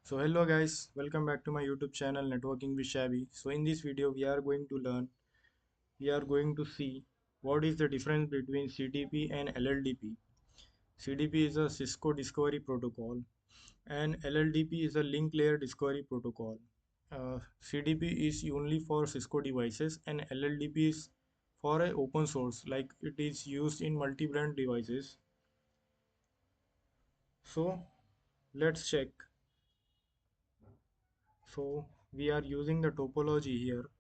So hello guys, welcome back to my YouTube channel Networking with Shabby. So in this video we are going to see what is the difference between CDP and LLDP. CDP is a Cisco Discovery Protocol and LLDP is a Link Layer Discovery Protocol. CDP is only for Cisco devices and LLDP is for a open source, like it is used in multi-brand devices. So let's check. So we are using the topology here.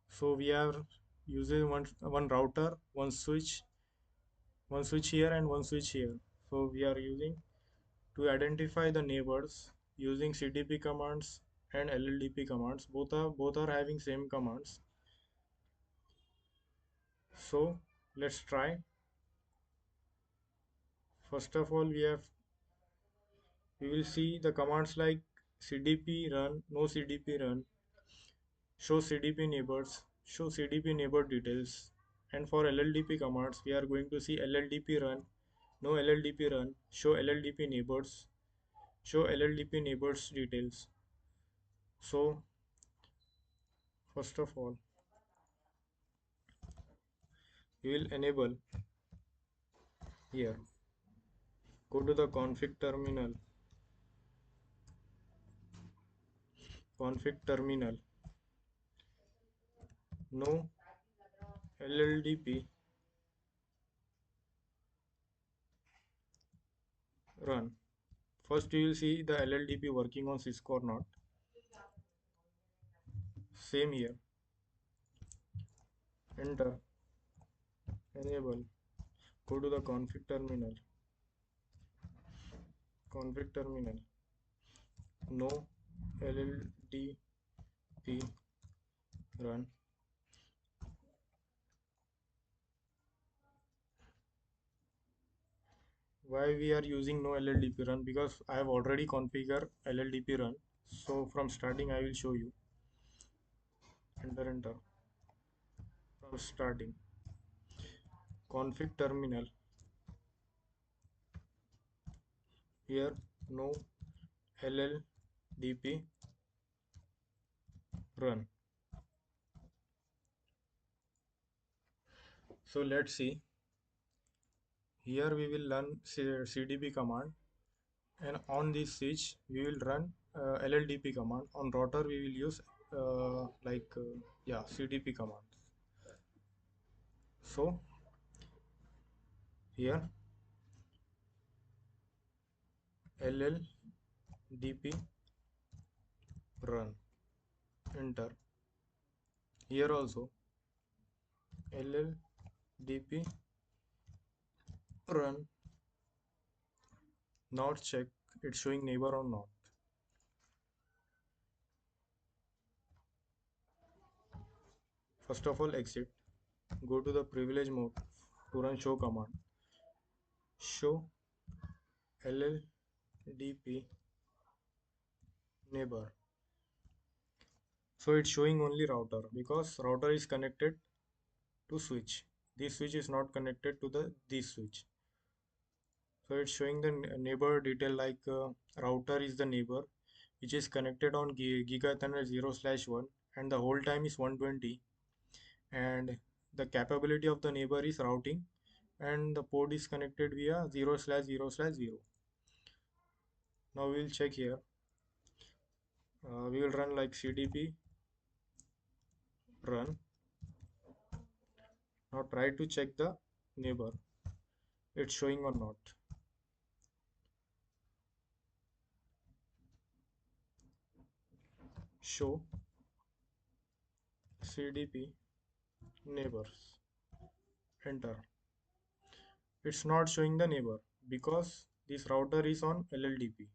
So we are using one router, one switch here and one switch here. So we are using to identify the neighbors using CDP commands and LLDP commands. Both are having same commands. So let's try. First of all, we will see the commands like CDP run, no CDP run, show CDP neighbors, show CDP neighbor details. And for LLDP commands, we are going to see LLDP run, no LLDP run, show LLDP neighbors, show LLDP neighbors details. So first of all, we will enable here. Go to the config terminal, no LLDP run. First you will see the LLDP working on Cisco or not. Same here. Enter, enable, go to the config terminal, no LLDP run. Why we are using no LLDP run? Because I have already configured LLDP run. So from starting I will show you. Enter from starting. Config terminal. Here no LLDP run. So let's see. Here we will run CDP command, and on this switch we will run LLDP command. On router we will use CDP command. So here LLDP run. Enter. Here also LLDP run. Now check it's showing neighbor or not. First of all, exit. Go to the privilege mode to run show command. Show LLDP neighbor. So it's showing only router because router is connected to switch. This switch is not connected to this switch. So it's showing the neighbor detail like router is the neighbor which is connected on Giga Ethernet 0/1 and the whole time is 120, and the capability of the neighbor is routing and the port is connected via 0/0/0. Now we will check here. We will run like CDP run. Now try to check the neighbor. It's showing or not. Show CDP neighbors. Enter. It's not showing the neighbor because this router is on LLDP.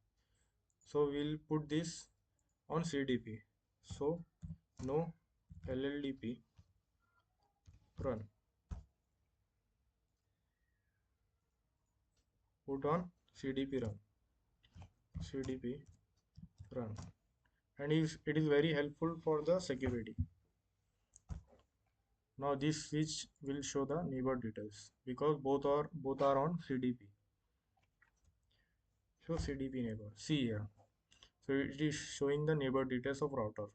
So we'll put this on CDP. So no LLDP run. Put on CDP run. CDP run. And it is very helpful for the security. Now this switch will show the neighbor details because both are on CDP. Show CDP neighbor. See here. So it is showing the neighbor details of router.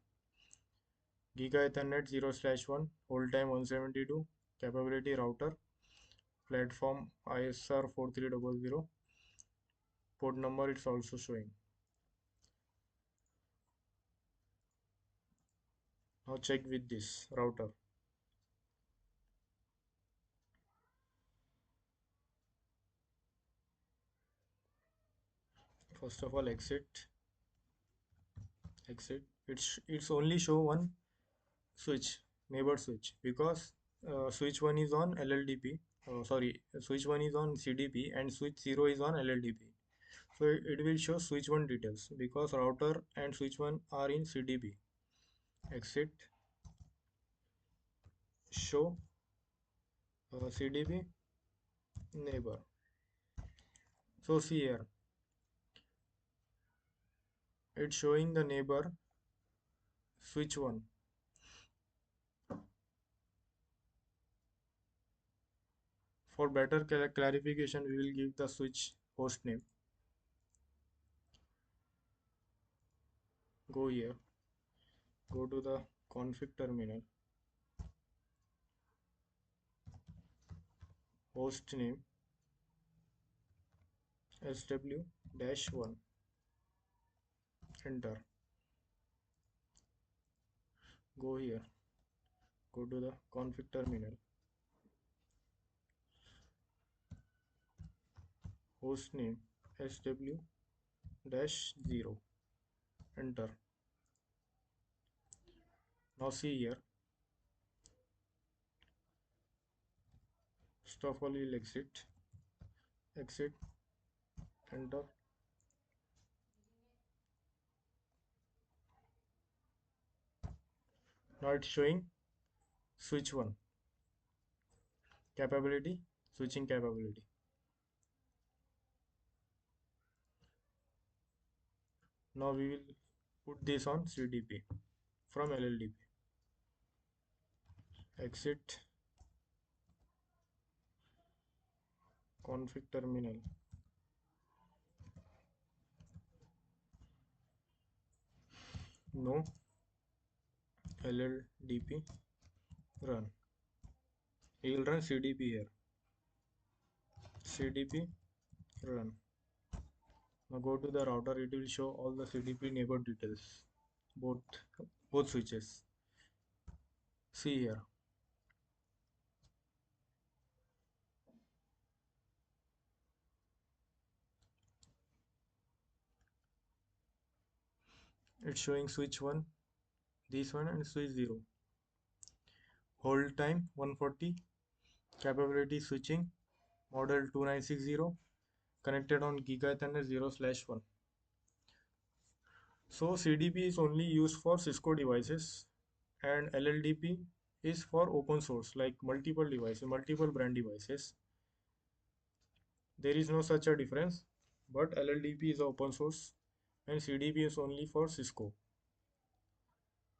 Giga Ethernet 0/1, hold time 172, capability router, platform ISR 4300, port number it's also showing. Now check with this router. First of all, exit. It's only show one switch, neighbor switch, because switch 1 is on LLDP. Sorry, switch 1 is on CDP and switch 0 is on LLDP. So it will show switch 1 details because router and switch 1 are in CDP. Exit, show CDP neighbor. So see here, it's showing the neighbor switch 1. For better clarification, we will give the switch host name. Go here, go to the config terminal, host name SW-1, enter. Go here, go to the config terminal, host name SW-0, enter. Now see here, first of all we'll exit, enter. Now it's showing switch 1 capability, switching capability. Now we will put this on CDP from LLDP. Exit, config terminal, no LLDP, run. He will run CDP here. CDP, run. Now go to the router, it will show all the CDP neighbor details, both both switches. See here, it's showing switch 1, this one, and switch 0. Hold time 140, capability switching, model 2960, connected on Giga Ethernet 0/1. So CDP is only used for Cisco devices and LLDP is for open source like multiple devices, multiple brand devices. There is no such a difference, but LLDP is open source and CDP is only for Cisco.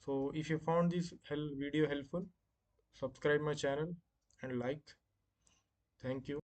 So if you found this video helpful, subscribe my channel and like. Thank you.